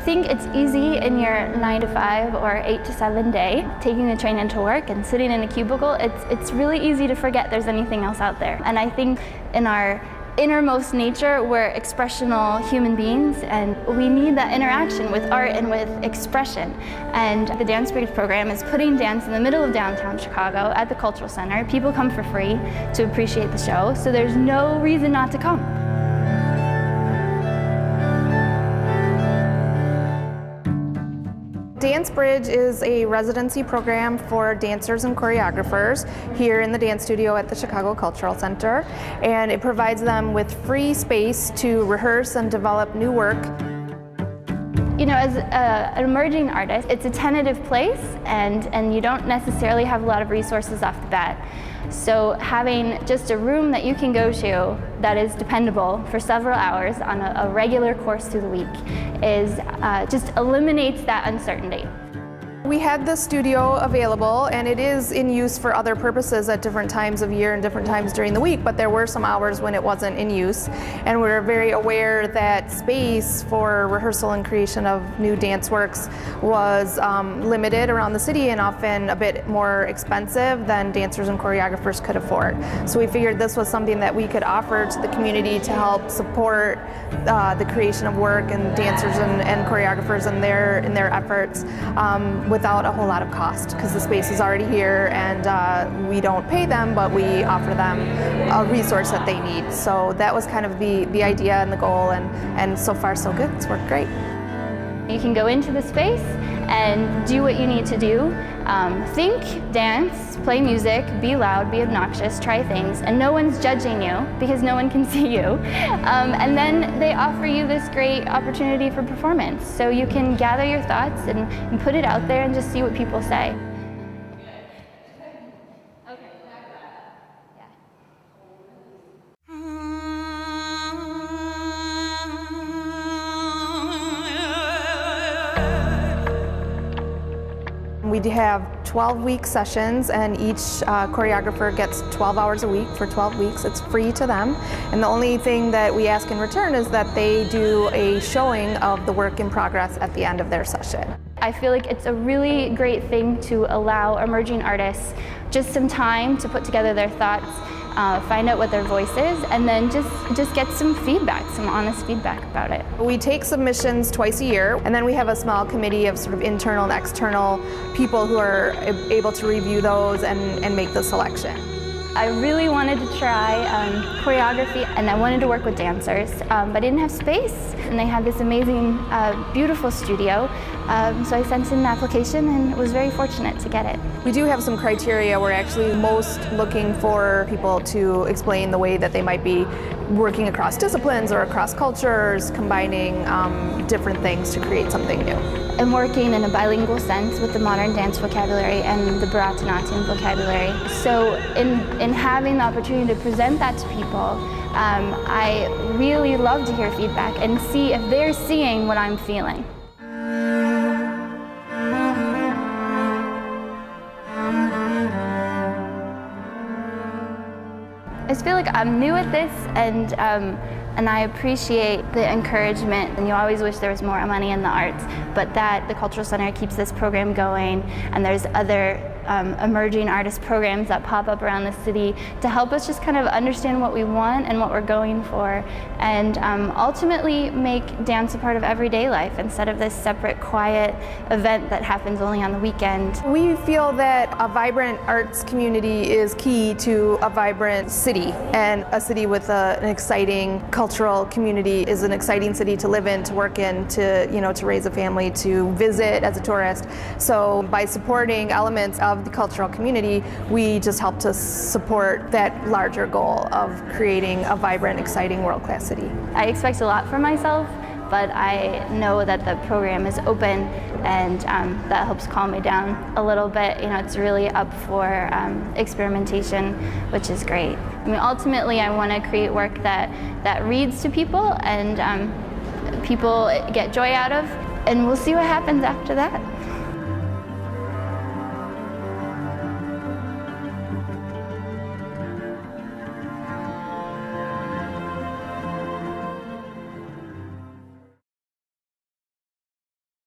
I think it's easy in your 9 to 5 or 8 to 7 day, taking the train into work and sitting in a cubicle, it's really easy to forget there's anything else out there. And I think in our innermost nature, we're expressional human beings, and we need that interaction with art and with expression. And the Dance Bridge program is putting dance in the middle of downtown Chicago at the Cultural Center. People come for free to appreciate the show, so there's no reason not to come. Dance Bridge is a residency program for dancers and choreographers here in the dance studio at the Chicago Cultural Center, and it provides them with free space to rehearse and develop new work. You know, as an emerging artist, it's a tentative place, and you don't necessarily have a lot of resources off the bat. So having just a room that you can go to that is dependable for several hours on a regular course through the week is just eliminates that uncertainty. We had the studio available, and it is in use for other purposes at different times of year and different times during the week, but there were some hours when it wasn't in use, and we were very aware that space for rehearsal and creation of new dance works was limited around the city and often a bit more expensive than dancers and choreographers could afford. So we figured this was something that we could offer to the community to help support the creation of work and dancers and choreographers in their efforts without a whole lot of cost, because the space is already here, and we don't pay them, but we offer them a resource that they need. So that was kind of the idea and the goal, and so far so good. It's worked great. You can go into the space and do what you need to do. Think, dance, play music, be loud, be obnoxious, try things, and no one's judging you because no one can see you. And then they offer you this great opportunity for performance. So you can gather your thoughts and put it out there and just see what people say. We have 12-week sessions, and each choreographer gets 12 hours a week for 12 weeks. It's free to them, and the only thing that we ask in return is that they do a showing of the work in progress at the end of their session. I feel like it's a really great thing to allow emerging artists just some time to put together their thoughts, find out what their voice is, and then just get some feedback, some honest feedback about it. We take submissions twice a year, and then we have a small committee of sort of internal and external people who are able to review those and make the selection. I really wanted to try choreography, and I wanted to work with dancers, but I didn't have space, and they had this amazing, beautiful studio, so I sent in an application and was very fortunate to get it. We do have some criteria. We're actually most looking for people to explain the way that they might be working across disciplines or across cultures, combining different things to create something new. I'm working in a bilingual sense with the modern dance vocabulary and the Bharatanatyam vocabulary. So in having the opportunity to present that to people, I really love to hear feedback and see if they're seeing what I'm feeling. I just feel like I'm new at this, and I appreciate the encouragement, and you always wish there was more money in the arts, but that the Cultural Center keeps this program going, and there's other emerging artist programs that pop up around the city to help us just kind of understand what we want and what we're going for, and ultimately make dance a part of everyday life instead of this separate, quiet event that happens only on the weekend. We feel that a vibrant arts community is key to a vibrant city, and a city with an exciting cultural community is an exciting city to live in, to work in, to raise a family, to visit as a tourist. So by supporting elements of the cultural community, we just help to support that larger goal of creating a vibrant, exciting, world-class city. I expect a lot from myself, but I know that the program is open, and that helps calm me down a little bit. You know, it's really up for experimentation, which is great. I mean, ultimately, I want to create work that reads to people and people get joy out of, and we'll see what happens after that.